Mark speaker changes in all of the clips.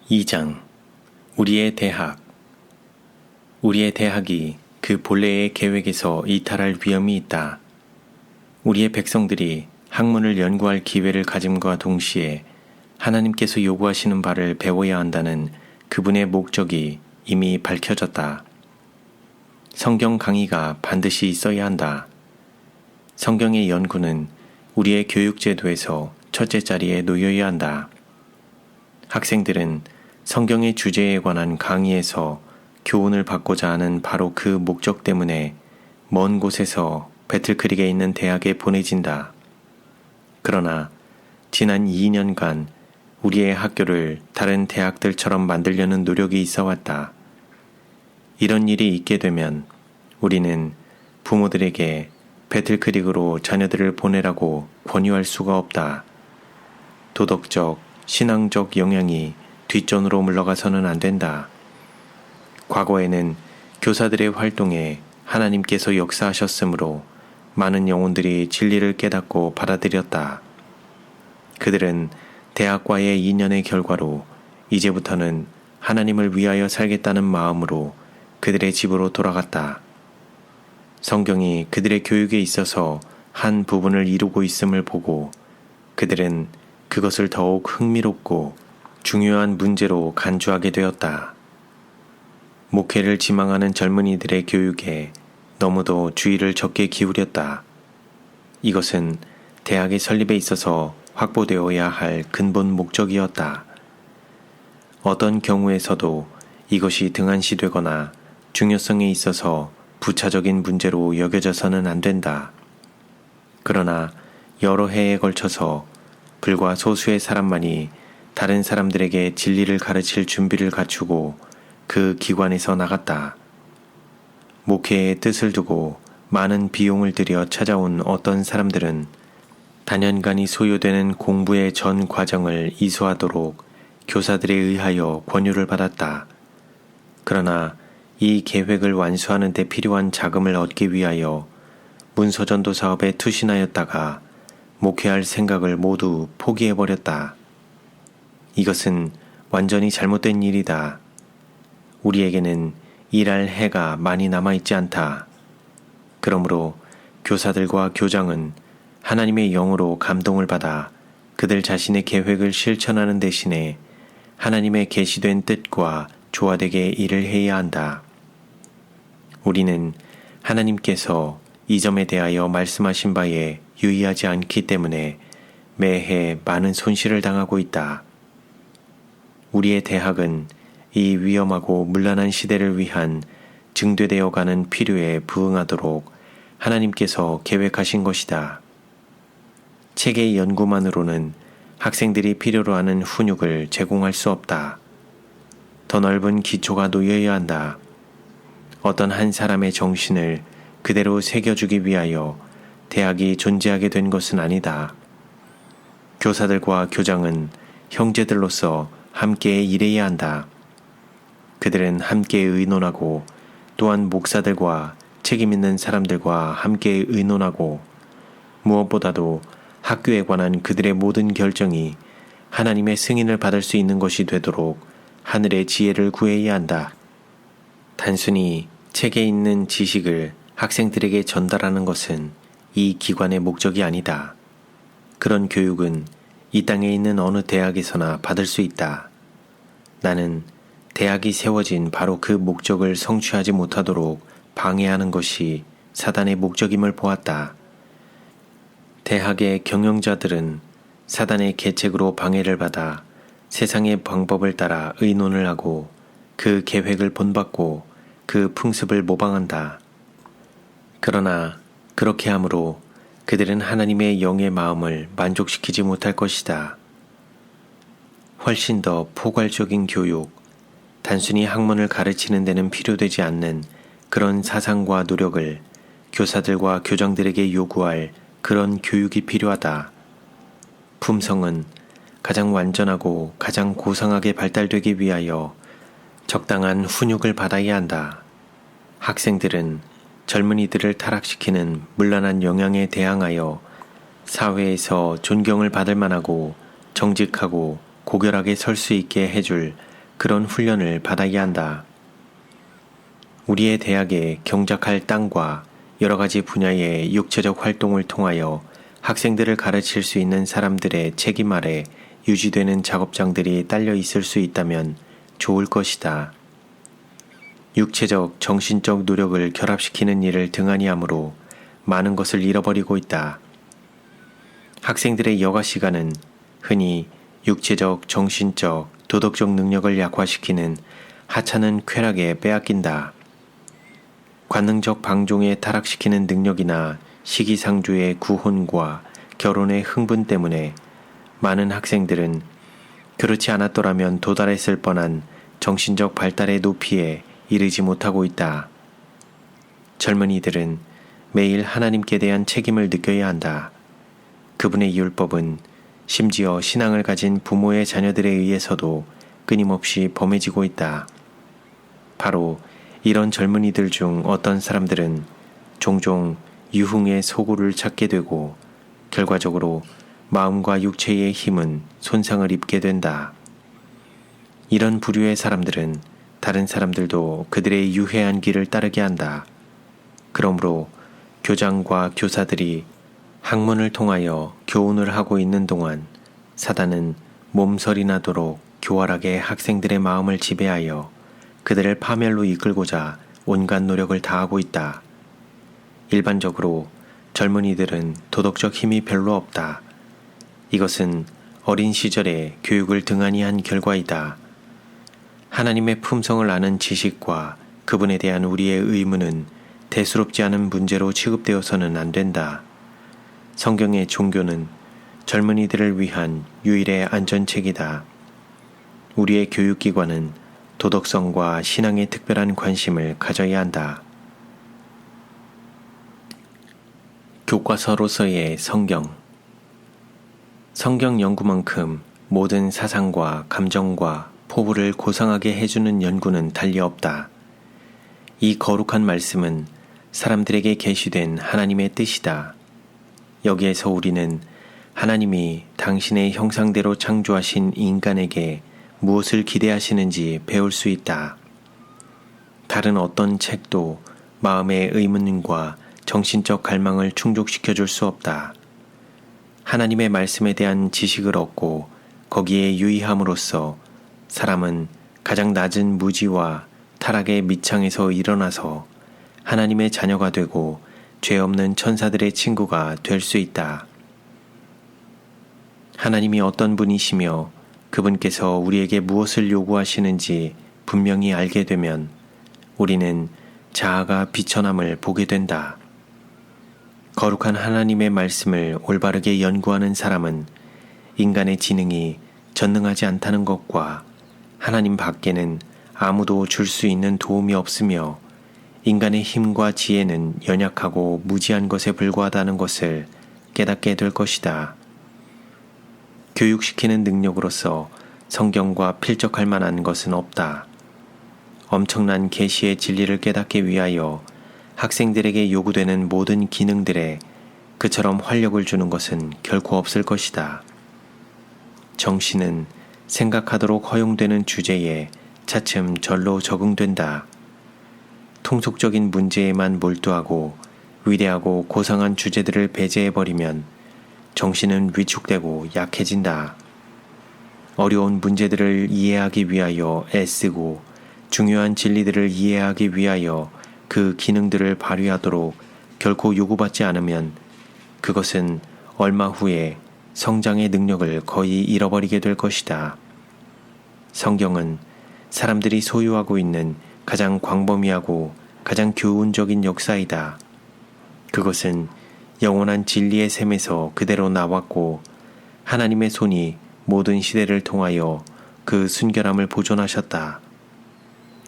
Speaker 1: 2장 우리의 대학 우리의 대학이 그 본래의 계획에서 이탈할 위험이 있다. 우리의 백성들이 학문을 연구할 기회를 가짐과 동시에 하나님께서 요구하시는 바를 배워야 한다는 그분의 목적이 이미 밝혀졌다. 성경 강의가 반드시 있어야 한다. 성경의 연구는 우리의 교육제도에서 첫째 자리에 놓여야 한다. 학생들은 성경의 주제에 관한 강의에서 교훈을 받고자 하는 바로 그 목적 때문에 먼 곳에서 배틀크릭에 있는 대학에 보내진다. 그러나 지난 2년간 우리의 학교를 다른 대학들처럼 만들려는 노력이 있어 왔다. 이런 일이 있게 되면 우리는 부모들에게 배틀크릭으로 자녀들을 보내라고 권유할 수가 없다. 도덕적, 신앙적 영향이 뒷전으로 물러가서는 안 된다. 과거에는 교사들의 활동에 하나님께서 역사하셨으므로 많은 영혼들이 진리를 깨닫고 받아들였다. 그들은 대학과의 인연의 결과로 이제부터는 하나님을 위하여 살겠다는 마음으로 그들의 집으로 돌아갔다. 성경이 그들의 교육에 있어서 한 부분을 이루고 있음을 보고 그들은 그것을 더욱 흥미롭고 중요한 문제로 간주하게 되었다. 목회를 지망하는 젊은이들의 교육에 너무도 주의를 적게 기울였다. 이것은 대학의 설립에 있어서 확보되어야 할 근본 목적이었다. 어떤 경우에서도 이것이 등한시되거나 중요성에 있어서 부차적인 문제로 여겨져서는 안 된다. 그러나 여러 해에 걸쳐서 불과 소수의 사람만이 다른 사람들에게 진리를 가르칠 준비를 갖추고 그 기관에서 나갔다. 목회의 뜻을 두고 많은 비용을 들여 찾아온 어떤 사람들은 단연간이 소요되는 공부의 전 과정을 이수하도록 교사들에 의하여 권유를 받았다. 그러나 이 계획을 완수하는 데 필요한 자금을 얻기 위하여 문서전도 사업에 투신하였다가 목회할 생각을 모두 포기해버렸다. 이것은 완전히 잘못된 일이다. 우리에게는 일할 해가 많이 남아있지 않다. 그러므로 교사들과 교장은 하나님의 영으로 감동을 받아 그들 자신의 계획을 실천하는 대신에 하나님의 계시된 뜻과 조화되게 일을 해야 한다. 우리는 하나님께서 이 점에 대하여 말씀하신 바에 유의하지 않기 때문에 매해 많은 손실을 당하고 있다. 우리의 대학은 이 위험하고 문란한 시대를 위한 증대되어 가는 필요에 부응하도록 하나님께서 계획하신 것이다. 책의 연구만으로는 학생들이 필요로 하는 훈육을 제공할 수 없다. 더 넓은 기초가 놓여야 한다. 어떤 한 사람의 정신을 그대로 새겨주기 위하여 대학이 존재하게 된 것은 아니다. 교사들과 교장은 형제들로서 함께 일해야 한다. 그들은 함께 의논하고 또한 목사들과 책임 있는 사람들과 함께 의논하고 무엇보다도 학교에 관한 그들의 모든 결정이 하나님의 승인을 받을 수 있는 것이 되도록 하늘의 지혜를 구해야 한다. 단순히 책에 있는 지식을 학생들에게 전달하는 것은 이 기관의 목적이 아니다. 그런 교육은 이 땅에 있는 어느 대학에서나 받을 수 있다. 나는 대학이 세워진 바로 그 목적을 성취하지 못하도록 방해하는 것이 사단의 목적임을 보았다. 대학의 경영자들은 사단의 계책으로 방해를 받아 세상의 방법을 따라 의논을 하고 그 계획을 본받고 그 풍습을 모방한다. 그러나 그렇게 함으로 그들은 하나님의 영의 마음을 만족시키지 못할 것이다. 훨씬 더 포괄적인 교육, 단순히 학문을 가르치는 데는 필요되지 않는 그런 사상과 노력을 교사들과 교장들에게 요구할 그런 교육이 필요하다. 품성은 가장 완전하고 가장 고상하게 발달되기 위하여 적당한 훈육을 받아야 한다. 학생들은 젊은이들을 타락시키는 문란한 영향에 대항하여 사회에서 존경을 받을 만하고 정직하고 고결하게 설 수 있게 해줄 그런 훈련을 받아야 한다. 우리의 대학에 경작할 땅과 여러 가지 분야의 육체적 활동을 통하여 학생들을 가르칠 수 있는 사람들의 책임 아래 유지되는 작업장들이 딸려 있을 수 있다면 좋을 것이다. 육체적, 정신적 노력을 결합시키는 일을 등한히 하므로 많은 것을 잃어버리고 있다. 학생들의 여가 시간은 흔히 육체적, 정신적, 도덕적 능력을 약화시키는 하찮은 쾌락에 빼앗긴다. 관능적 방종에 타락시키는 능력이나 시기상조의 구혼과 결혼의 흥분 때문에 많은 학생들은 그렇지 않았더라면 도달했을 뻔한 정신적 발달의 높이에 이르지 못하고 있다. 젊은이들은 매일 하나님께 대한 책임을 느껴야 한다. 그분의 율법은 심지어 신앙을 가진 부모의 자녀들에 의해서도 끊임없이 범해지고 있다. 바로 이런 젊은이들 중 어떤 사람들은 종종 유흥의 소굴을 찾게 되고 결과적으로 마음과 육체의 힘은 손상을 입게 된다. 이런 부류의 사람들은 다른 사람들도 그들의 유해한 길을 따르게 한다. 그러므로 교장과 교사들이 학문을 통하여 교훈을 하고 있는 동안 사단은 몸서리 나도록 교활하게 학생들의 마음을 지배하여 그들을 파멸로 이끌고자 온갖 노력을 다하고 있다. 일반적으로 젊은이들은 도덕적 힘이 별로 없다. 이것은 어린 시절에 교육을 등한히 한 결과이다. 하나님의 품성을 아는 지식과 그분에 대한 우리의 의무는 대수롭지 않은 문제로 취급되어서는 안 된다. 성경의 종교는 젊은이들을 위한 유일의 안전책이다. 우리의 교육기관은 도덕성과 신앙에 특별한 관심을 가져야 한다. 교과서로서의 성경 연구만큼 모든 사상과 감정과 포부를 고상하게 해주는 연구는 달리 없다. 이 거룩한 말씀은 사람들에게 계시된 하나님의 뜻이다. 여기에서 우리는 하나님이 당신의 형상대로 창조하신 인간에게 무엇을 기대하시는지 배울 수 있다. 다른 어떤 책도 마음의 의문과 정신적 갈망을 충족시켜줄 수 없다. 하나님의 말씀에 대한 지식을 얻고 거기에 유의함으로써 사람은 가장 낮은 무지와 타락의 밑창에서 일어나서 하나님의 자녀가 되고 죄 없는 천사들의 친구가 될 수 있다. 하나님이 어떤 분이시며 그분께서 우리에게 무엇을 요구하시는지 분명히 알게 되면 우리는 자아가 비천함을 보게 된다. 거룩한 하나님의 말씀을 올바르게 연구하는 사람은 인간의 지능이 전능하지 않다는 것과 하나님 밖에는 아무도 줄 수 있는 도움이 없으며 인간의 힘과 지혜는 연약하고 무지한 것에 불과하다는 것을 깨닫게 될 것이다. 교육시키는 능력으로서 성경과 필적할 만한 것은 없다. 엄청난 계시의 진리를 깨닫기 위하여 학생들에게 요구되는 모든 기능들에 그처럼 활력을 주는 것은 결코 없을 것이다. 정신은 생각하도록 허용되는 주제에 차츰 절로 적응된다. 통속적인 문제에만 몰두하고 위대하고 고상한 주제들을 배제해버리면 정신은 위축되고 약해진다. 어려운 문제들을 이해하기 위하여 애쓰고 중요한 진리들을 이해하기 위하여 그 기능들을 발휘하도록 결코 요구받지 않으면 그것은 얼마 후에 성장의 능력을 거의 잃어버리게 될 것이다. 성경은 사람들이 소유하고 있는 가장 광범위하고 가장 교훈적인 역사이다. 그것은 영원한 진리의 셈에서 그대로 나왔고 하나님의 손이 모든 시대를 통하여 그 순결함을 보존하셨다.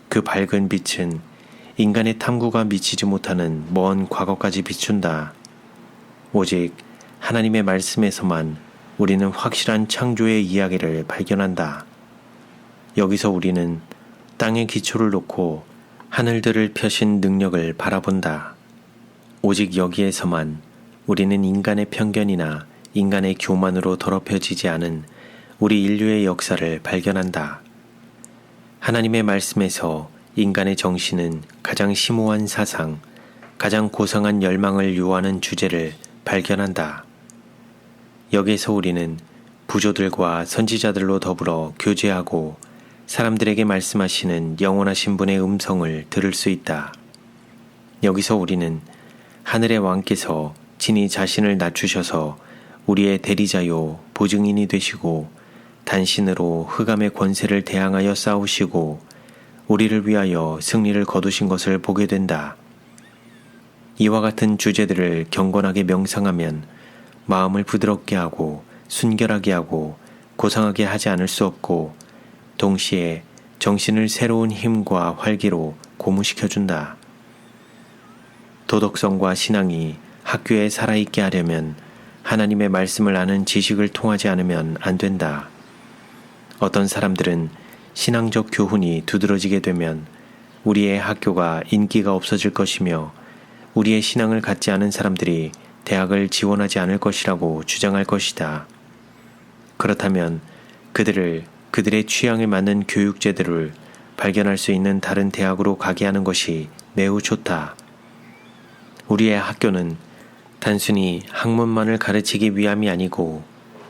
Speaker 1: 그 밝은 빛은 인간의 탐구가 미치지 못하는 먼 과거까지 비춘다. 오직 하나님의 말씀에서만 우리는 확실한 창조의 이야기를 발견한다. 여기서 우리는 땅의 기초를 놓고 하늘들을 펴신 능력을 바라본다. 오직 여기에서만 우리는 인간의 편견이나 인간의 교만으로 더럽혀지지 않은 우리 인류의 역사를 발견한다. 하나님의 말씀에서 인간의 정신은 가장 심오한 사상, 가장 고상한 열망을 요하는 주제를 발견한다. 여기에서 우리는 부조들과 선지자들로 더불어 교제하고 사람들에게 말씀하시는 영원하신 분의 음성을 들을 수 있다. 여기서 우리는 하늘의 왕께서 친히 자신을 낮추셔서 우리의 대리자요 보증인이 되시고 단신으로 흑암의 권세를 대항하여 싸우시고 우리를 위하여 승리를 거두신 것을 보게 된다. 이와 같은 주제들을 경건하게 명상하면 마음을 부드럽게 하고 순결하게 하고 고상하게 하지 않을 수 없고 동시에 정신을 새로운 힘과 활기로 고무시켜준다. 도덕성과 신앙이 학교에 살아있게 하려면 하나님의 말씀을 아는 지식을 통하지 않으면 안 된다. 어떤 사람들은 신앙적 교훈이 두드러지게 되면 우리의 학교가 인기가 없어질 것이며 우리의 신앙을 갖지 않은 사람들이 대학을 지원하지 않을 것이라고 주장할 것이다. 그렇다면 그들의 취향에 맞는 교육 제도를 발견할 수 있는 다른 대학으로 가게 하는 것이 매우 좋다. 우리의 학교는 단순히 학문만을 가르치기 위함이 아니고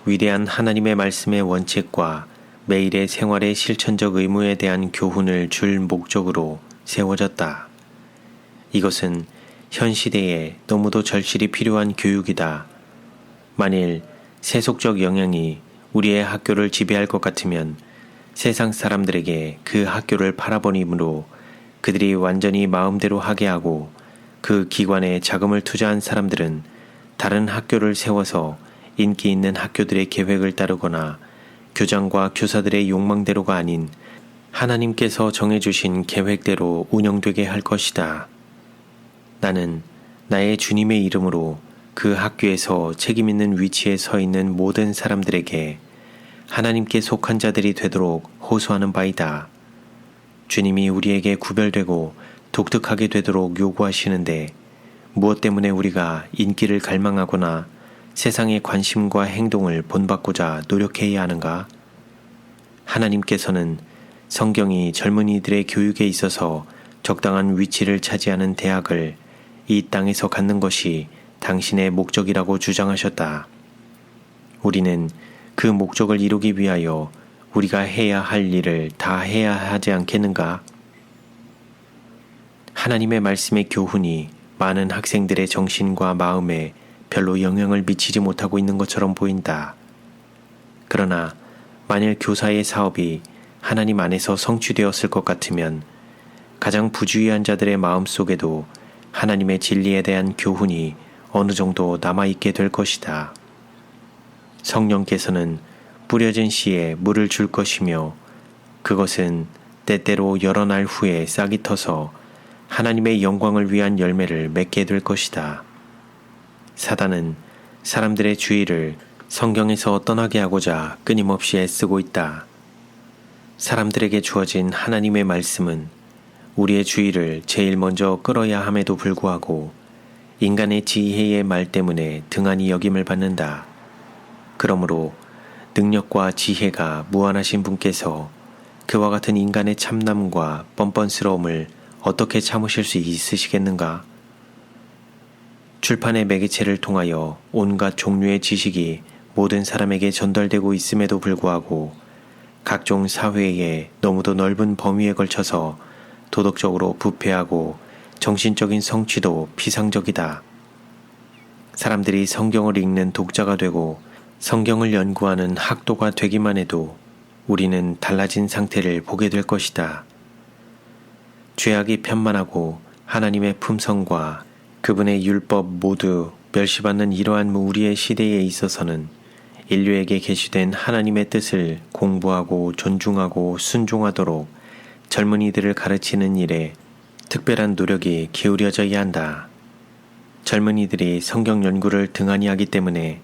Speaker 1: 위대한 하나님의 말씀의 원칙과 매일의 생활의 실천적 의무에 대한 교훈을 줄 목적으로 세워졌다. 이것은 현 시대에 너무도 절실히 필요한 교육이다. 만일 세속적 영향이 우리의 학교를 지배할 것 같으면 세상 사람들에게 그 학교를 팔아버리므로 그들이 완전히 마음대로 하게 하고 그 기관에 자금을 투자한 사람들은 다른 학교를 세워서 인기 있는 학교들의 계획을 따르거나 교장과 교사들의 욕망대로가 아닌 하나님께서 정해주신 계획대로 운영되게 할 것이다. 나는 나의 주님의 이름으로 그 학교에서 책임 있는 위치에 서 있는 모든 사람들에게 하나님께 속한 자들이 되도록 호소하는 바이다. 주님이 우리에게 구별되고 독특하게 되도록 요구하시는데 무엇 때문에 우리가 인기를 갈망하거나 세상의 관심과 행동을 본받고자 노력해야 하는가? 하나님께서는 성경이 젊은이들의 교육에 있어서 적당한 위치를 차지하는 대학을 이 땅에서 갖는 것이 당신의 목적이라고 주장하셨다. 우리는 그 목적을 이루기 위하여 우리가 해야 할 일을 다 해야 하지 않겠는가? 하나님의 말씀의 교훈이 많은 학생들의 정신과 마음에 별로 영향을 미치지 못하고 있는 것처럼 보인다. 그러나 만일 교사의 사업이 하나님 안에서 성취되었을 것 같으면 가장 부주의한 자들의 마음 속에도 하나님의 진리에 대한 교훈이 어느 정도 남아있게 될 것이다. 성령께서는 뿌려진 씨에 물을 줄 것이며 그것은 때때로 여러 날 후에 싹이 터서 하나님의 영광을 위한 열매를 맺게 될 것이다. 사단은 사람들의 주의를 성경에서 떠나게 하고자 끊임없이 애쓰고 있다. 사람들에게 주어진 하나님의 말씀은 우리의 주의를 제일 먼저 끌어야 함에도 불구하고 인간의 지혜의 말 때문에 등한히 여김을 받는다. 그러므로 능력과 지혜가 무한하신 분께서 그와 같은 인간의 참남과 뻔뻔스러움을 어떻게 참으실 수 있으시겠는가? 출판의 매개체를 통하여 온갖 종류의 지식이 모든 사람에게 전달되고 있음에도 불구하고 각종 사회의 너무도 넓은 범위에 걸쳐서 도덕적으로 부패하고 정신적인 성취도 피상적이다. 사람들이 성경을 읽는 독자가 되고 성경을 연구하는 학도가 되기만 해도 우리는 달라진 상태를 보게 될 것이다. 죄악이 편만하고 하나님의 품성과 그분의 율법 모두 멸시받는 이러한 우리의 시대에 있어서는 인류에게 계시된 하나님의 뜻을 공부하고 존중하고 순종하도록 젊은이들을 가르치는 일에 특별한 노력이 기울여져야 한다. 젊은이들이 성경 연구를 등한히 하기 때문에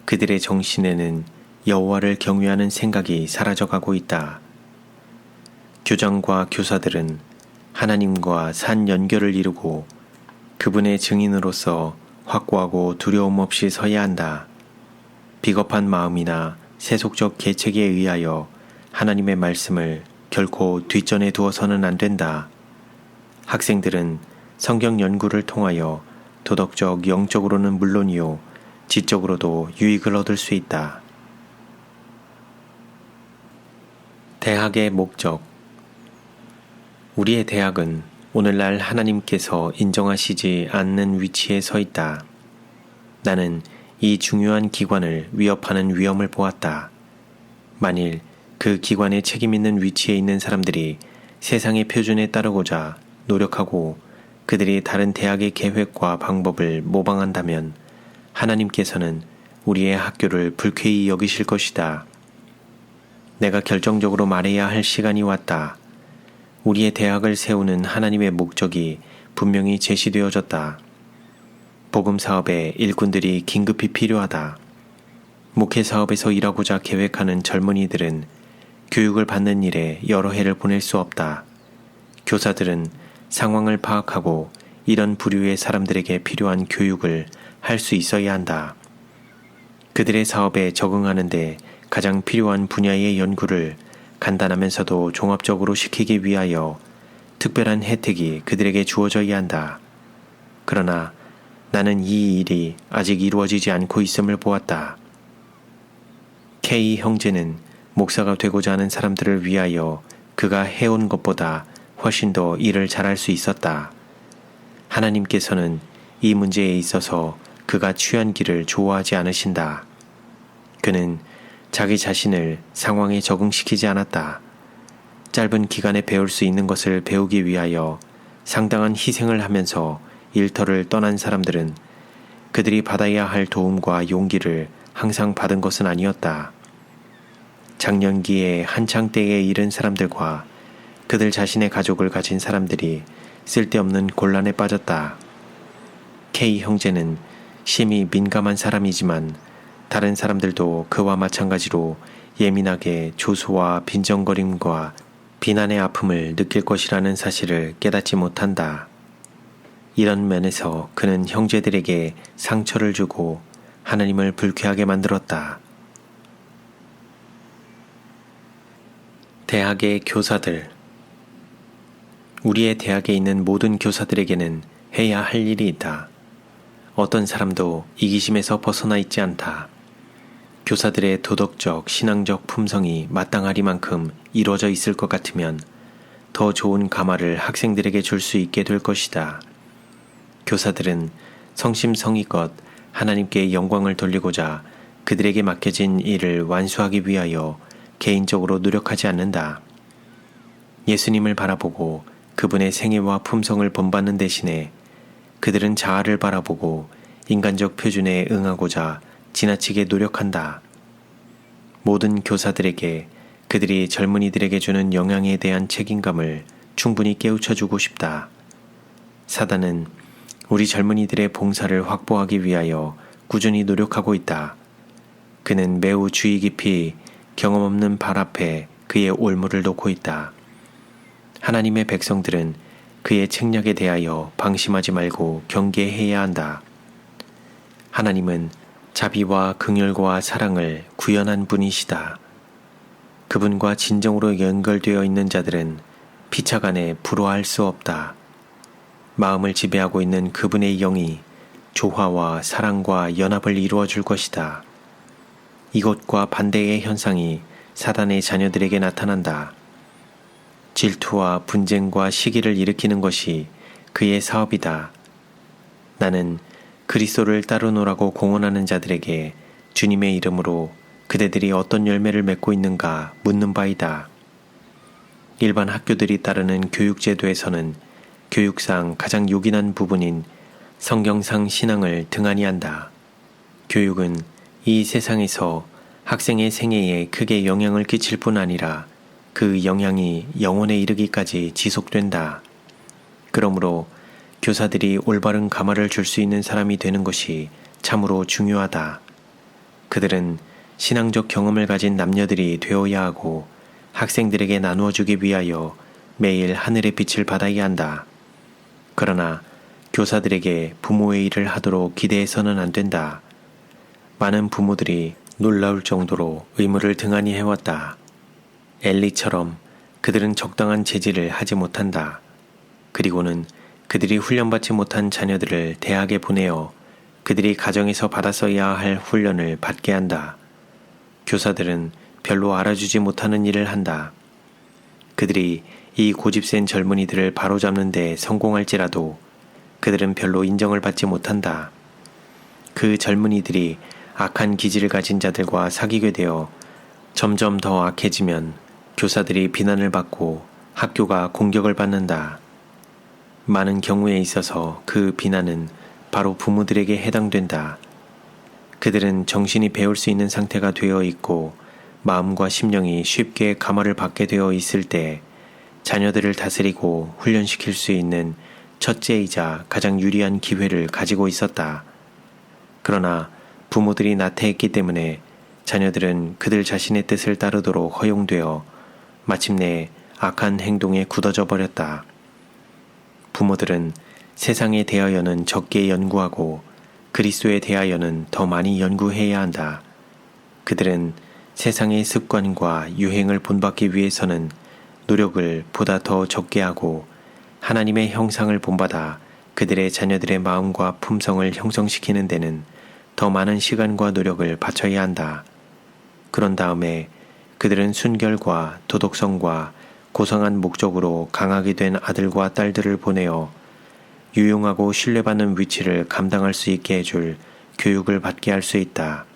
Speaker 1: 그들의 정신에는 여호와를 경외하는 생각이 사라져가고 있다. 교장과 교사들은 하나님과 산 연결을 이루고 그분의 증인으로서 확고하고 두려움 없이 서야 한다. 비겁한 마음이나 세속적 계책에 의하여 하나님의 말씀을 결코 뒷전에 두어서는 안 된다. 학생들은 성경 연구를 통하여 도덕적, 영적으로는 물론이요, 지적으로도 유익을 얻을 수 있다. 대학의 목적. 우리의 대학은 오늘날 하나님께서 인정하시지 않는 위치에 서 있다. 나는 이 중요한 기관을 위협하는 위험을 보았다. 만일 그 기관에 책임 있는 위치에 있는 사람들이 세상의 표준에 따르고자 노력하고 그들이 다른 대학의 계획과 방법을 모방한다면 하나님께서는 우리의 학교를 불쾌히 여기실 것이다. 내가 결정적으로 말해야 할 시간이 왔다. 우리의 대학을 세우는 하나님의 목적이 분명히 제시되어졌다. 복음 사업에 일꾼들이 긴급히 필요하다. 목회 사업에서 일하고자 계획하는 젊은이들은 교육을 받는 일에 여러 해를 보낼 수 없다. 교사들은 상황을 파악하고 이런 부류의 사람들에게 필요한 교육을 할 수 있어야 한다. 그들의 사업에 적응하는데 가장 필요한 분야의 연구를 간단하면서도 종합적으로 시키기 위하여 특별한 혜택이 그들에게 주어져야 한다. 그러나 나는 이 일이 아직 이루어지지 않고 있음을 보았다. K 형제는 목사가 되고자 하는 사람들을 위하여 그가 해온 것보다 훨씬 더 일을 잘할 수 있었다. 하나님께서는 이 문제에 있어서 그가 취한 길을 좋아하지 않으신다. 그는 자기 자신을 상황에 적응시키지 않았다. 짧은 기간에 배울 수 있는 것을 배우기 위하여 상당한 희생을 하면서 일터를 떠난 사람들은 그들이 받아야 할 도움과 용기를 항상 받은 것은 아니었다. 장년기에 한창 때에 이른 사람들과 그들 자신의 가족을 가진 사람들이 쓸데없는 곤란에 빠졌다. K 형제는 심히 민감한 사람이지만 다른 사람들도 그와 마찬가지로 예민하게 조소와 빈정거림과 비난의 아픔을 느낄 것이라는 사실을 깨닫지 못한다. 이런 면에서 그는 형제들에게 상처를 주고 하나님을 불쾌하게 만들었다. 대학의 교사들. 우리의 대학에 있는 모든 교사들에게는 해야 할 일이 있다. 어떤 사람도 이기심에서 벗어나 있지 않다. 교사들의 도덕적, 신앙적 품성이 마땅하리만큼 이루어져 있을 것 같으면 더 좋은 가마를 학생들에게 줄 수 있게 될 것이다. 교사들은 성심성의껏 하나님께 영광을 돌리고자 그들에게 맡겨진 일을 완수하기 위하여 개인적으로 노력하지 않는다. 예수님을 바라보고 그분의 생애와 품성을 본받는 대신에 그들은 자아를 바라보고 인간적 표준에 응하고자 지나치게 노력한다. 모든 교사들에게 그들이 젊은이들에게 주는 영향에 대한 책임감을 충분히 깨우쳐주고 싶다. 사단은 우리 젊은이들의 봉사를 확보하기 위하여 꾸준히 노력하고 있다. 그는 매우 주의 깊이 경험 없는 발 앞에 그의 올무를 놓고 있다. 하나님의 백성들은 그의 책략에 대하여 방심하지 말고 경계해야 한다. 하나님은 자비와 긍휼과 사랑을 구현한 분이시다. 그분과 진정으로 연결되어 있는 자들은 피차간에 불화할 수 없다. 마음을 지배하고 있는 그분의 영이 조화와 사랑과 연합을 이루어 줄 것이다. 이것과 반대의 현상이 사단의 자녀들에게 나타난다. 질투와 분쟁과 시기를 일으키는 것이 그의 사업이다. 나는 그리스도를 따르노라고 공언하는 자들에게 주님의 이름으로 그대들이 어떤 열매를 맺고 있는가 묻는 바이다. 일반 학교들이 따르는 교육제도에서는 교육상 가장 요긴한 부분인 성경상 신앙을 등한히 한다. 교육은 이 세상에서 학생의 생애에 크게 영향을 끼칠 뿐 아니라 그 영향이 영혼에 이르기까지 지속된다. 그러므로 교사들이 올바른 가마를 줄 수 있는 사람이 되는 것이 참으로 중요하다. 그들은 신앙적 경험을 가진 남녀들이 되어야 하고 학생들에게 나누어 주기 위하여 매일 하늘의 빛을 받아야 한다. 그러나 교사들에게 부모의 일을 하도록 기대해서는 안 된다. 많은 부모들이 놀라울 정도로 의무를 등한히 해왔다. 엘리처럼 그들은 적당한 제지를 하지 못한다. 그리고는 그들이 훈련받지 못한 자녀들을 대학에 보내어 그들이 가정에서 받았어야 할 훈련을 받게 한다. 교사들은 별로 알아주지 못하는 일을 한다. 그들이 이 고집센 젊은이들을 바로잡는 데 성공할지라도 그들은 별로 인정을 받지 못한다. 그 젊은이들이 악한 기질을 가진 자들과 사귀게 되어 점점 더 악해지면 교사들이 비난을 받고 학교가 공격을 받는다. 많은 경우에 있어서 그 비난은 바로 부모들에게 해당된다. 그들은 정신이 배울 수 있는 상태가 되어 있고 마음과 심령이 쉽게 감화를 받게 되어 있을 때 자녀들을 다스리고 훈련시킬 수 있는 첫째이자 가장 유리한 기회를 가지고 있었다. 그러나 부모들이 나태했기 때문에 자녀들은 그들 자신의 뜻을 따르도록 허용되어 마침내 악한 행동에 굳어져 버렸다. 부모들은 세상에 대하여는 적게 연구하고 그리스도에 대하여는 더 많이 연구해야 한다. 그들은 세상의 습관과 유행을 본받기 위해서는 노력을 보다 더 적게 하고 하나님의 형상을 본받아 그들의 자녀들의 마음과 품성을 형성시키는 데는 더 많은 시간과 노력을 바쳐야 한다. 그런 다음에 그들은 순결과 도덕성과 고상한 목적으로 강하게 된 아들과 딸들을 보내어 유용하고 신뢰받는 위치를 감당할 수 있게 해줄 교육을 받게 할 수 있다.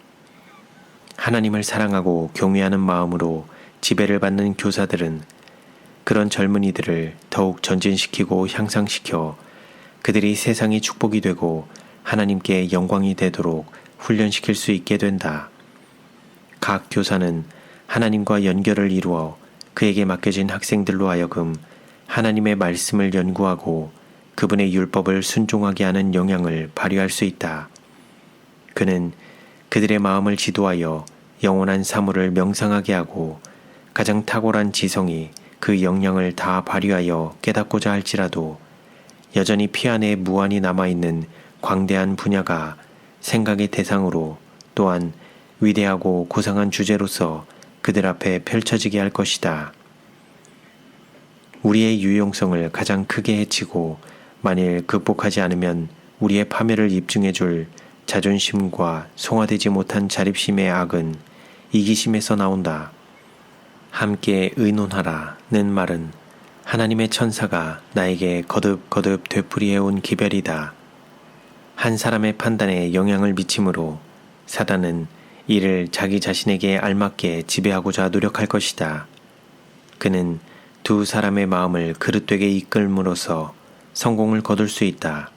Speaker 1: 하나님을 사랑하고 경외하는 마음으로 지배를 받는 교사들은 그런 젊은이들을 더욱 전진시키고 향상시켜 그들이 세상이 축복이 되고 하나님께 영광이 되도록 훈련시킬 수 있게 된다. 각 교사는 하나님과 연결을 이루어 그에게 맡겨진 학생들로 하여금 하나님의 말씀을 연구하고 그분의 율법을 순종하게 하는 영향을 발휘할 수 있다. 그는 그들의 마음을 지도하여 영원한 사물을 명상하게 하고 가장 탁월한 지성이 그 역량을 다 발휘하여 깨닫고자 할지라도 여전히 피 안에 무한히 남아있는 광대한 분야가 생각의 대상으로 또한 위대하고 고상한 주제로서 그들 앞에 펼쳐지게 할 것이다. 우리의 유용성을 가장 크게 해치고 만일 극복하지 않으면 우리의 파멸을 입증해줄 자존심과 송화되지 못한 자립심의 악은 이기심에서 나온다. 함께 의논하라는 말은 하나님의 천사가 나에게 거듭거듭 되풀이해온 기별이다. 한 사람의 판단에 영향을 미치므로 사단은 이를 자기 자신에게 알맞게 지배하고자 노력할 것이다. 그는 두 사람의 마음을 그릇되게 이끌므로써 성공을 거둘 수 있다.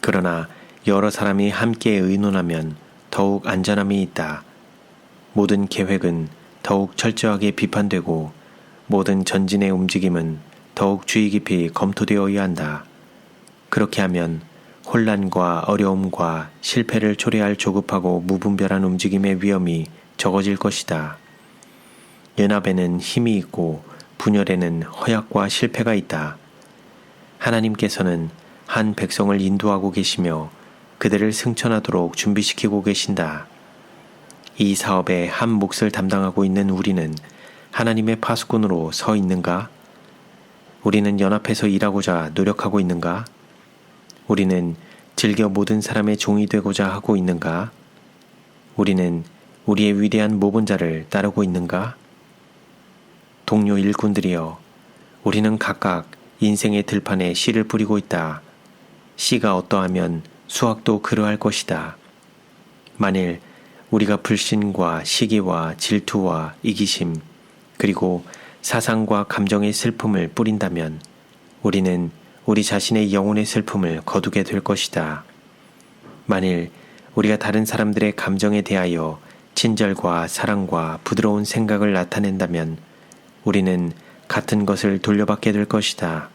Speaker 1: 그러나 여러 사람이 함께 의논하면 더욱 안전함이 있다. 모든 계획은 더욱 철저하게 비판되고 모든 전진의 움직임은 더욱 주의 깊이 검토되어야 한다. 그렇게 하면 혼란과 어려움과 실패를 초래할 조급하고 무분별한 움직임의 위험이 적어질 것이다. 연합에는 힘이 있고 분열에는 허약과 실패가 있다. 하나님께서는 한 백성을 인도하고 계시며 그들을 승천하도록 준비시키고 계신다. 이 사업의 한 몫을 담당하고 있는 우리는 하나님의 파수꾼으로 서 있는가? 우리는 연합해서 일하고자 노력하고 있는가? 우리는 즐겨 모든 사람의 종이 되고자 하고 있는가? 우리는 우리의 위대한 모본자를 따르고 있는가? 동료 일꾼들이여, 우리는 각각 인생의 들판에 씨를 뿌리고 있다. 씨가 어떠하면 수확도 그러할 것이다. 만일 우리가 불신과 시기와 질투와 이기심 그리고 사상과 감정의 슬픔을 뿌린다면 우리는 우리 자신의 영혼의 슬픔을 거두게 될 것이다. 만일 우리가 다른 사람들의 감정에 대하여 친절과 사랑과 부드러운 생각을 나타낸다면 우리는 같은 것을 돌려받게 될 것이다.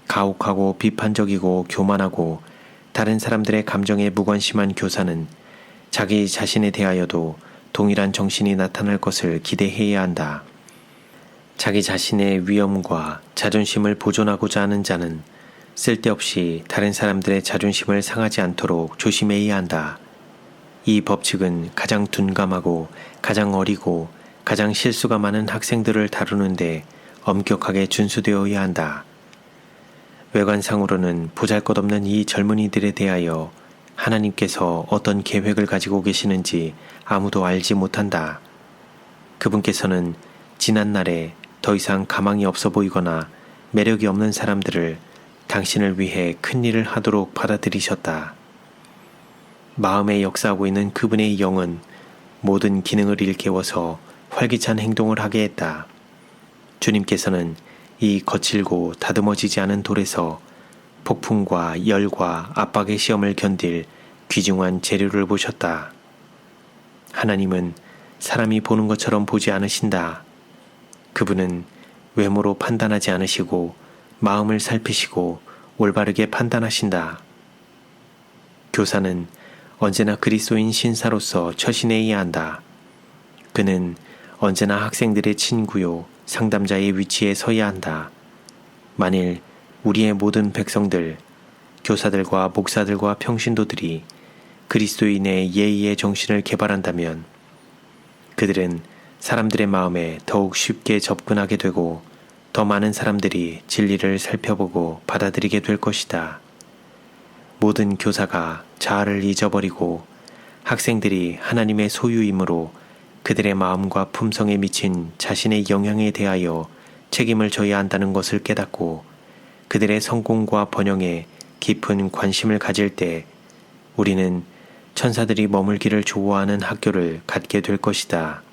Speaker 1: 가혹하고 비판적이고 교만하고 다른 사람들의 감정에 무관심한 교사는 자기 자신에 대하여도 동일한 정신이 나타날 것을 기대해야 한다. 자기 자신의 위엄과 자존심을 보존하고자 하는 자는 쓸데없이 다른 사람들의 자존심을 상하지 않도록 조심해야 한다. 이 법칙은 가장 둔감하고 가장 어리고 가장 실수가 많은 학생들을 다루는데 엄격하게 준수되어야 한다. 외관상으로는 보잘것없는 이 젊은이들에 대하여 하나님께서 어떤 계획을 가지고 계시는지 아무도 알지 못한다. 그분께서는 지난날에 더 이상 가망이 없어 보이거나 매력이 없는 사람들을 당신을 위해 큰 일을 하도록 받아들이셨다. 마음에 역사하고 있는 그분의 영은 모든 기능을 일깨워서 활기찬 행동을 하게 했다. 주님께서는 이 거칠고 다듬어지지 않은 돌에서 폭풍과 열과 압박의 시험을 견딜 귀중한 재료를 보셨다. 하나님은 사람이 보는 것처럼 보지 않으신다. 그분은 외모로 판단하지 않으시고 마음을 살피시고 올바르게 판단하신다. 교사는 언제나 그리스도인 신사로서 처신해야 한다. 그는 언제나 학생들의 친구요 상담자의 위치에 서야 한다. 만일 우리의 모든 백성들, 교사들과 목사들과 평신도들이 그리스도인의 예의의 정신을 개발한다면 그들은 사람들의 마음에 더욱 쉽게 접근하게 되고 더 많은 사람들이 진리를 살펴보고 받아들이게 될 것이다. 모든 교사가 자아를 잊어버리고 학생들이 하나님의 소유이므로 그들의 마음과 품성에 미친 자신의 영향에 대하여 책임을 져야 한다는 것을 깨닫고 그들의 성공과 번영에 깊은 관심을 가질 때 우리는 천사들이 머물기를 좋아하는 학교를 갖게 될 것이다.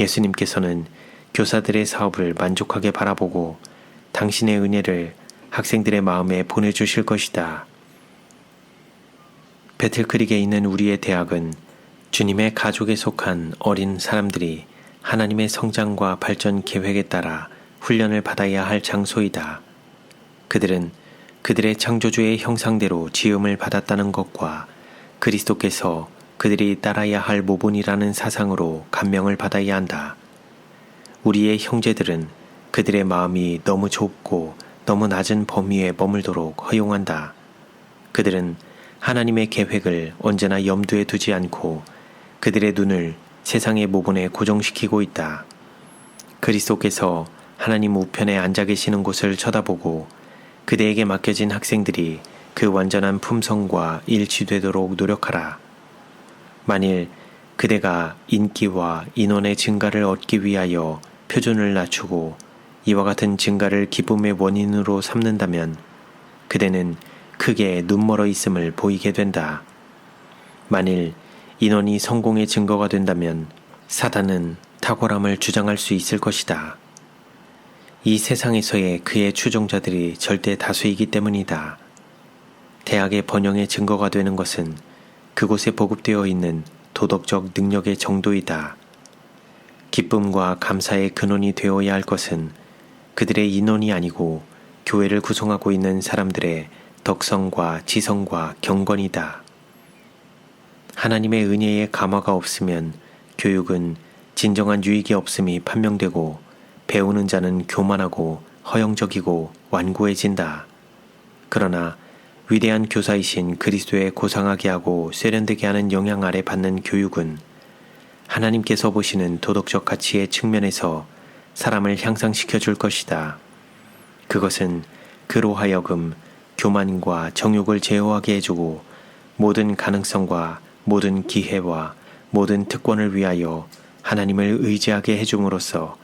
Speaker 1: 예수님께서는 교사들의 사업을 만족하게 바라보고 당신의 은혜를 학생들의 마음에 보내주실 것이다. 배틀크릭에 있는 우리의 대학은 주님의 가족에 속한 어린 사람들이 하나님의 성장과 발전 계획에 따라 훈련을 받아야 할 장소이다. 그들은 그들의 창조주의 형상대로 지음을 받았다는 것과 그리스도께서 그들이 따라야 할 모본이라는 사상으로 감명을 받아야 한다. 우리의 형제들은 그들의 마음이 너무 좁고 너무 낮은 범위에 머물도록 허용한다. 그들은 하나님의 계획을 언제나 염두에 두지 않고 그들의 눈을 세상의 모본에 고정시키고 있다. 그리스도께서 하나님 우편에 앉아 계시는 곳을 쳐다보고 그대에게 맡겨진 학생들이 그 완전한 품성과 일치되도록 노력하라. 만일 그대가 인기와 인원의 증가를 얻기 위하여 표준을 낮추고 이와 같은 증가를 기쁨의 원인으로 삼는다면 그대는 크게 눈멀어 있음을 보이게 된다. 만일 인원이 성공의 증거가 된다면 사단은 탁월함을 주장할 수 있을 것이다. 이 세상에서의 그의 추종자들이 절대 다수이기 때문이다. 대학의 번영의 증거가 되는 것은 그곳에 보급되어 있는 도덕적 능력의 정도이다. 기쁨과 감사의 근원이 되어야 할 것은 그들의 인원이 아니고 교회를 구성하고 있는 사람들의 덕성과 지성과 경건이다. 하나님의 은혜의 감화가 없으면 교육은 진정한 유익이 없음이 판명되고 배우는 자는 교만하고 허영적이고 완고해진다. 그러나 위대한 교사이신 그리스도의 고상하게 하고 세련되게 하는 영향 아래 받는 교육은 하나님께서 보시는 도덕적 가치의 측면에서 사람을 향상시켜 줄 것이다. 그것은 그로 하여금 교만과 정욕을 제어하게 해주고 모든 가능성과 모든 기회와 모든 특권을 위하여 하나님을 의지하게 해줌으로써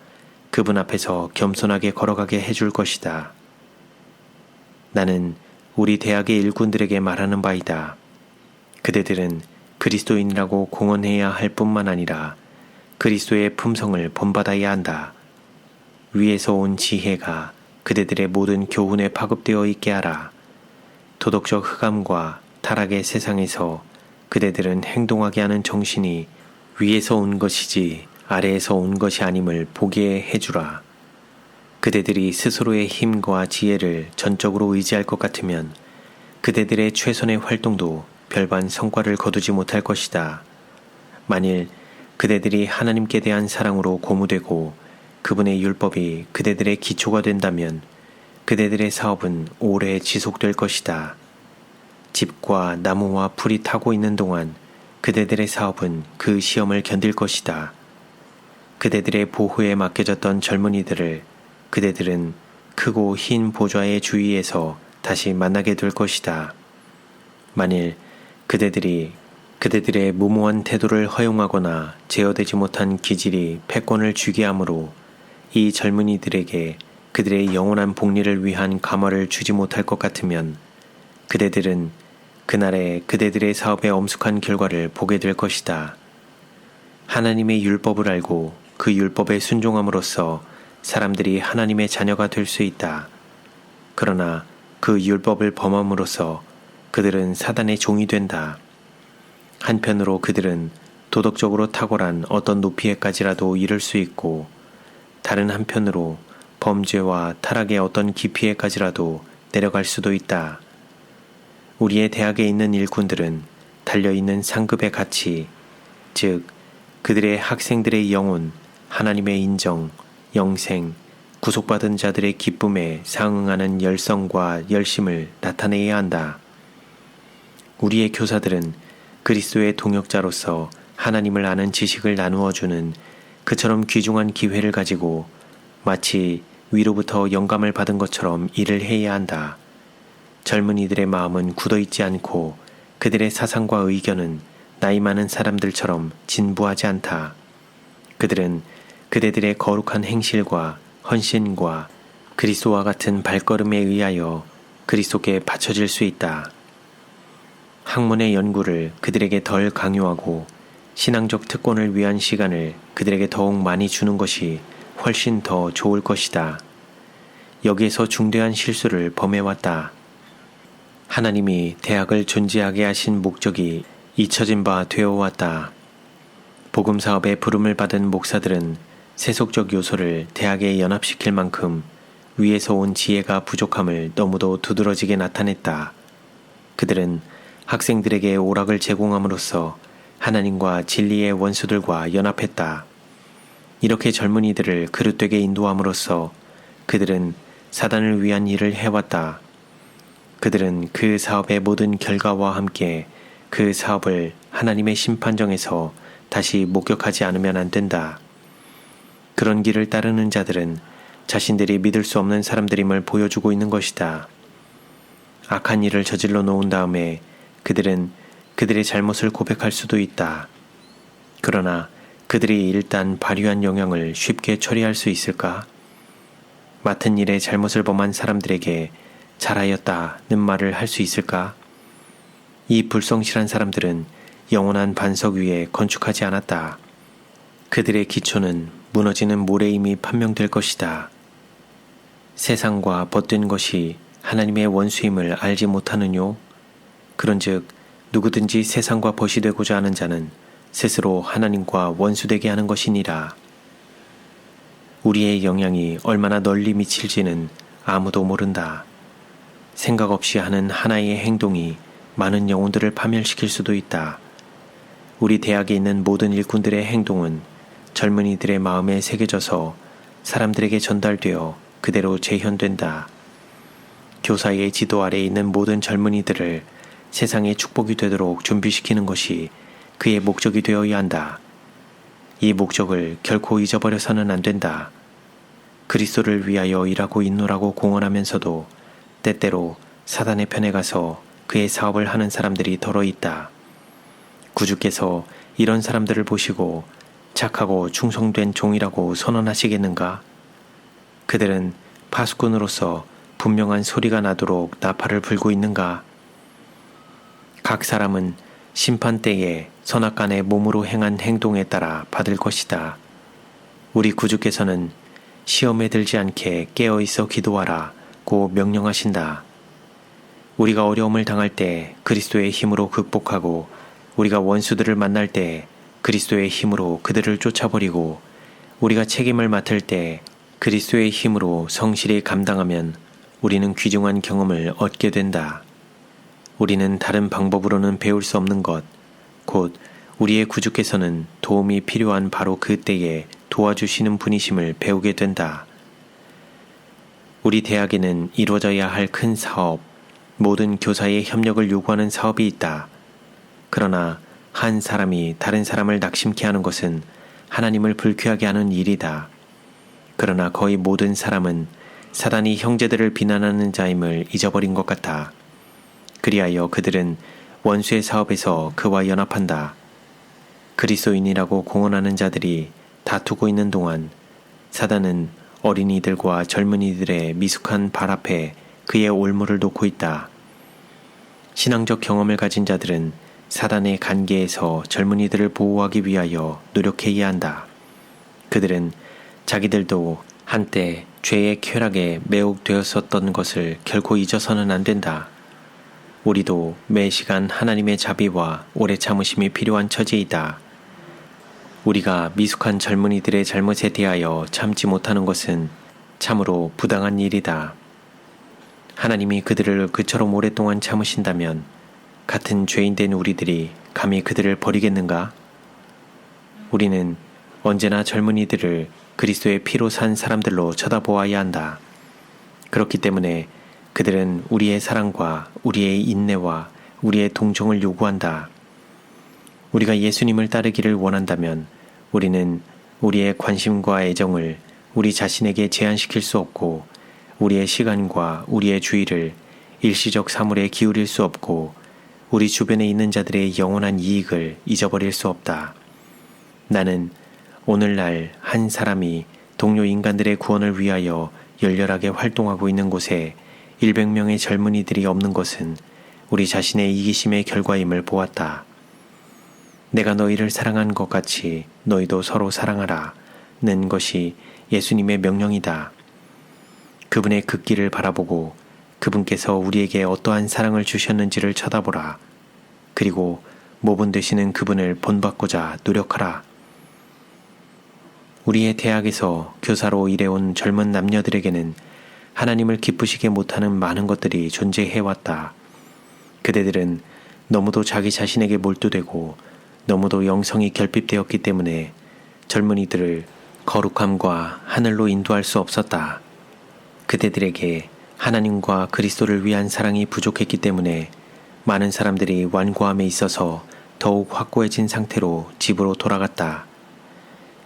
Speaker 1: 그분 앞에서 겸손하게 걸어가게 해줄 것이다. 나는 우리 대학의 일꾼들에게 말하는 바이다. 그대들은 그리스도인이라고 공언해야 할 뿐만 아니라 그리스도의 품성을 본받아야 한다. 위에서 온 지혜가 그대들의 모든 교훈에 파급되어 있게 하라. 도덕적 흑암과 타락의 세상에서 그대들은 행동하게 하는 정신이 위에서 온 것이지 아래에서 온 것이 아님을 보게 해주라. 그대들이 스스로의 힘과 지혜를 전적으로 의지할 것 같으면 그대들의 최선의 활동도 별반 성과를 거두지 못할 것이다. 만일 그대들이 하나님께 대한 사랑으로 고무되고 그분의 율법이 그대들의 기초가 된다면 그대들의 사업은 오래 지속될 것이다. 집과 나무와 풀이 타고 있는 동안 그대들의 사업은 그 시험을 견딜 것이다. 그대들의 보호에 맡겨졌던 젊은이들을 그대들은 크고 흰 보좌의 주위에서 다시 만나게 될 것이다. 만일 그대들이 그대들의 무모한 태도를 허용하거나 제어되지 못한 기질이 패권을 쥐게 하므로 이 젊은이들에게 그들의 영원한 복리를 위한 감화를 주지 못할 것 같으면 그대들은 그날에 그대들의 사업의 엄숙한 결과를 보게 될 것이다. 하나님의 율법을 알고 그 율법에 순종함으로써 사람들이 하나님의 자녀가 될 수 있다. 그러나 그 율법을 범함으로써 그들은 사단의 종이 된다. 한편으로 그들은 도덕적으로 탁월한 어떤 높이에까지라도 이를 수 있고 다른 한편으로 범죄와 타락의 어떤 깊이에까지라도 내려갈 수도 있다. 우리의 대학에 있는 일꾼들은 달려있는 상급의 가치, 즉 그들의 학생들의 영혼, 하나님의 인정, 영생, 구속받은 자들의 기쁨에 상응하는 열성과 열심을 나타내야 한다. 우리의 교사들은 그리스도의 동역자로서 하나님을 아는 지식을 나누어주는 그처럼 귀중한 기회를 가지고 마치 위로부터 영감을 받은 것처럼 일을 해야 한다. 젊은이들의 마음은 굳어있지 않고 그들의 사상과 의견은 나이 많은 사람들처럼 진부하지 않다. 그들은 그대들의 거룩한 행실과 헌신과 그리스도와 같은 발걸음에 의하여 그리스도께 바쳐질 수 있다. 학문의 연구를 그들에게 덜 강요하고 신앙적 특권을 위한 시간을 그들에게 더욱 많이 주는 것이 훨씬 더 좋을 것이다. 여기에서 중대한 실수를 범해왔다. 하나님이 대학을 존재하게 하신 목적이 잊혀진 바 되어왔다. 복음사업에 부름을 받은 목사들은 세속적 요소를 대학에 연합시킬 만큼 위에서 온 지혜가 부족함을 너무도 두드러지게 나타냈다. 그들은 학생들에게 오락을 제공함으로써 하나님과 진리의 원수들과 연합했다. 이렇게 젊은이들을 그릇되게 인도함으로써 그들은 사단을 위한 일을 해왔다. 그들은 그 사업의 모든 결과와 함께 그 사업을 하나님의 심판정에서 다시 목격하지 않으면 안 된다. 그런 길을 따르는 자들은 자신들이 믿을 수 없는 사람들임을 보여주고 있는 것이다. 악한 일을 저질러 놓은 다음에 그들은 그들의 잘못을 고백할 수도 있다. 그러나 그들이 일단 발휘한 영향을 쉽게 처리할 수 있을까? 맡은 일에 잘못을 범한 사람들에게 잘하였다는 말을 할 수 있을까? 이 불성실한 사람들은 영원한 반석 위에 건축하지 않았다. 그들의 기초는 무너지는 모래 이미 판명될 것이다. 세상과 벗된 것이 하나님의 원수임을 알지 못하느뇨? 그런즉 누구든지 세상과 벗이 되고자 하는 자는 스스로 하나님과 원수되게 하는 것이니라. 우리의 영향이 얼마나 널리 미칠지는 아무도 모른다. 생각 없이 하는 하나의 행동이 많은 영혼들을 파멸시킬 수도 있다. 우리 대학에 있는 모든 일꾼들의 행동은 젊은이들의 마음에 새겨져서 사람들에게 전달되어 그대로 재현된다. 교사의 지도 아래에 있는 모든 젊은이들을 세상의 축복이 되도록 준비시키는 것이 그의 목적이 되어야 한다. 이 목적을 결코 잊어버려서는 안 된다. 그리스도를 위하여 일하고 있노라고 공언하면서도 때때로 사단의 편에 가서 그의 사업을 하는 사람들이 더러 있다. 구주께서 이런 사람들을 보시고 착하고 충성된 종이라고 선언하시겠는가? 그들은 파수꾼으로서 분명한 소리가 나도록 나팔을 불고 있는가? 각 사람은 심판 때에 선악간의 몸으로 행한 행동에 따라 받을 것이다. 우리 구주께서는 시험에 들지 않게 깨어있어 기도하라 고 명령하신다. 우리가 어려움을 당할 때 그리스도의 힘으로 극복하고 우리가 원수들을 만날 때 그리스도의 힘으로 그들을 쫓아버리고 우리가 책임을 맡을 때 그리스도의 힘으로 성실히 감당하면 우리는 귀중한 경험을 얻게 된다. 우리는 다른 방법으로는 배울 수 없는 것, 곧 우리의 구주께서는 도움이 필요한 바로 그때에 도와주시는 분이심을 배우게 된다. 우리 대학에는 이루어져야 할 큰 사업, 모든 교사의 협력을 요구하는 사업이 있다. 그러나 한 사람이 다른 사람을 낙심케 하는 것은 하나님을 불쾌하게 하는 일이다. 그러나 거의 모든 사람은 사단이 형제들을 비난하는 자임을 잊어버린 것 같다. 그리하여 그들은 원수의 사업에서 그와 연합한다. 그리스도인이라고 공언하는 자들이 다투고 있는 동안 사단은 어린이들과 젊은이들의 미숙한 발 앞에 그의 올무를 놓고 있다. 신앙적 경험을 가진 자들은 사단의 간계에서 젊은이들을 보호하기 위하여 노력해야 한다. 그들은 자기들도 한때 죄의 쾌락에 매혹되었었던 것을 결코 잊어서는 안 된다. 우리도 매 시간 하나님의 자비와 오래 참으심이 필요한 처지이다. 우리가 미숙한 젊은이들의 잘못에 대하여 참지 못하는 것은 참으로 부당한 일이다. 하나님이 그들을 그처럼 오랫동안 참으신다면 같은 죄인된 우리들이 감히 그들을 버리겠는가? 우리는 언제나 젊은이들을 그리스도의 피로 산 사람들로 쳐다보아야 한다. 그렇기 때문에 그들은 우리의 사랑과 우리의 인내와 우리의 동정을 요구한다. 우리가 예수님을 따르기를 원한다면 우리는 우리의 관심과 애정을 우리 자신에게 제한시킬 수 없고 우리의 시간과 우리의 주의를 일시적 사물에 기울일 수 없고 우리 주변에 있는 자들의 영원한 이익을 잊어버릴 수 없다. 나는 오늘날 한 사람이 동료 인간들의 구원을 위하여 열렬하게 활동하고 있는 곳에 100명의 젊은이들이 없는 것은 우리 자신의 이기심의 결과임을 보았다. 내가 너희를 사랑한 것 같이 너희도 서로 사랑하라 는 것이 예수님의 명령이다. 그분의 극기를 바라보고 그분께서 우리에게 어떠한 사랑을 주셨는지를 쳐다보라. 그리고 모본 되시는 그분을 본받고자 노력하라. 우리의 대학에서 교사로 일해온 젊은 남녀들에게는 하나님을 기쁘시게 못하는 많은 것들이 존재해왔다. 그대들은 너무도 자기 자신에게 몰두되고 너무도 영성이 결핍되었기 때문에 젊은이들을 거룩함과 하늘로 인도할 수 없었다. 그대들에게 하나님과 그리스도를 위한 사랑이 부족했기 때문에 많은 사람들이 완고함에 있어서 더욱 확고해진 상태로 집으로 돌아갔다.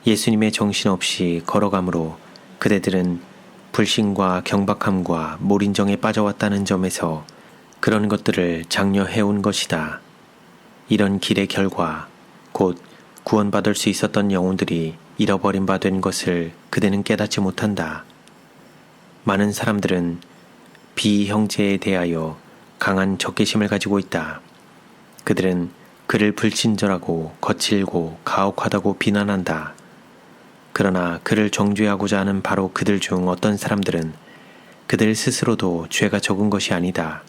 Speaker 1: 예수님의 정신없이 걸어가므로 그대들은 불신과 경박함과 몰인정에 빠져왔다는 점에서 그런 것들을 장려해온 것이다. 이런 길의 결과 곧 구원받을 수 있었던 영혼들이 잃어버린 바 된 것을 그대는 깨닫지 못한다. 많은 사람들은 비형제에 대하여 강한 적개심을 가지고 있다. 그들은 그를 불친절하고 거칠고 가혹하다고 비난한다. 그러나 그를 정죄하고자 하는 바로 그들 중 어떤 사람들은 그들 스스로도 죄가 적은 것이 아니다.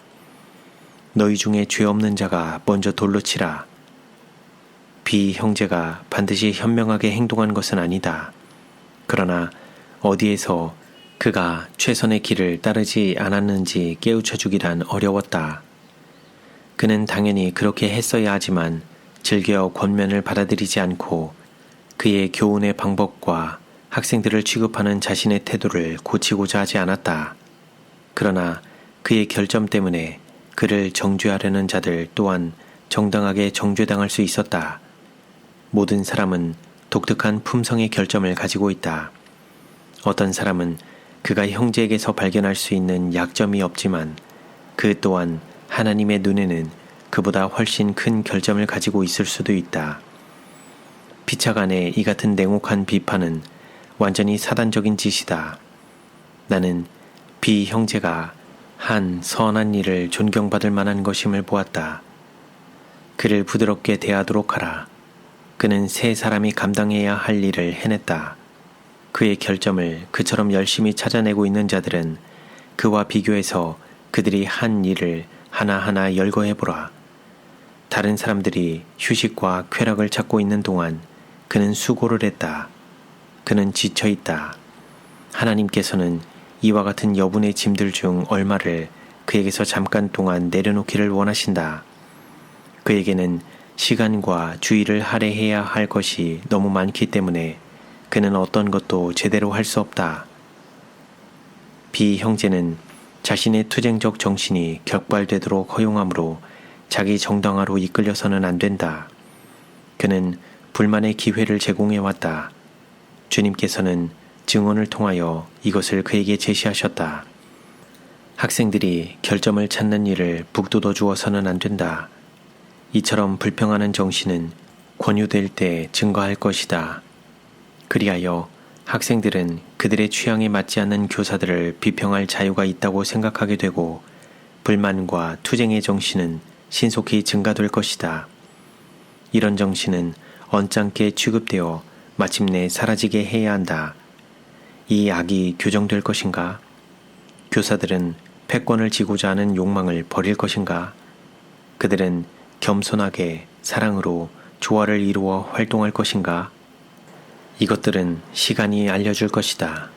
Speaker 1: 너희 중에 죄 없는 자가 먼저 돌로 치라. 비형제가 반드시 현명하게 행동한 것은 아니다. 그러나 어디에서 그가 최선의 길을 따르지 않았는지 깨우쳐 주기란 어려웠다. 그는 당연히 그렇게 했어야 하지만 즐겨 권면을 받아들이지 않고 그의 교훈의 방법과 학생들을 취급하는 자신의 태도를 고치고자 하지 않았다. 그러나 그의 결점 때문에 그를 정죄하려는 자들 또한 정당하게 정죄당할 수 있었다. 모든 사람은 독특한 품성의 결점을 가지고 있다. 어떤 사람은 그가 형제에게서 발견할 수 있는 약점이 없지만 그 또한 하나님의 눈에는 그보다 훨씬 큰 결점을 가지고 있을 수도 있다. 피차간의 이 같은 냉혹한 비판은 완전히 사단적인 짓이다. 나는 비형제가 한 선한 일을 존경받을 만한 것임을 보았다. 그를 부드럽게 대하도록 하라. 그는 세 사람이 감당해야 할 일을 해냈다. 그의 결점을 그처럼 열심히 찾아내고 있는 자들은 그와 비교해서 그들이 한 일을 하나하나 열거해보라. 다른 사람들이 휴식과 쾌락을 찾고 있는 동안 그는 수고를 했다. 그는 지쳐있다. 하나님께서는 이와 같은 여분의 짐들 중 얼마를 그에게서 잠깐 동안 내려놓기를 원하신다. 그에게는 시간과 주의를 할애해야 할 것이 너무 많기 때문에 그는 어떤 것도 제대로 할 수 없다. 비형제는 자신의 투쟁적 정신이 격발되도록 허용하므로 자기 정당화로 이끌려서는 안 된다. 그는 불만의 기회를 제공해 왔다. 주님께서는 증언을 통하여 이것을 그에게 제시하셨다. 학생들이 결점을 찾는 일을 북돋워 주어서는 안 된다. 이처럼 불평하는 정신은 권유될 때 증거할 것이다. 그리하여 학생들은 그들의 취향에 맞지 않는 교사들을 비평할 자유가 있다고 생각하게 되고 불만과 투쟁의 정신은 신속히 증가될 것이다. 이런 정신은 언짢게 취급되어 마침내 사라지게 해야 한다. 이 악이 교정될 것인가? 교사들은 패권을 지고자 하는 욕망을 버릴 것인가? 그들은 겸손하게 사랑으로 조화를 이루어 활동할 것인가? 이것들은 시간이 알려줄 것이다.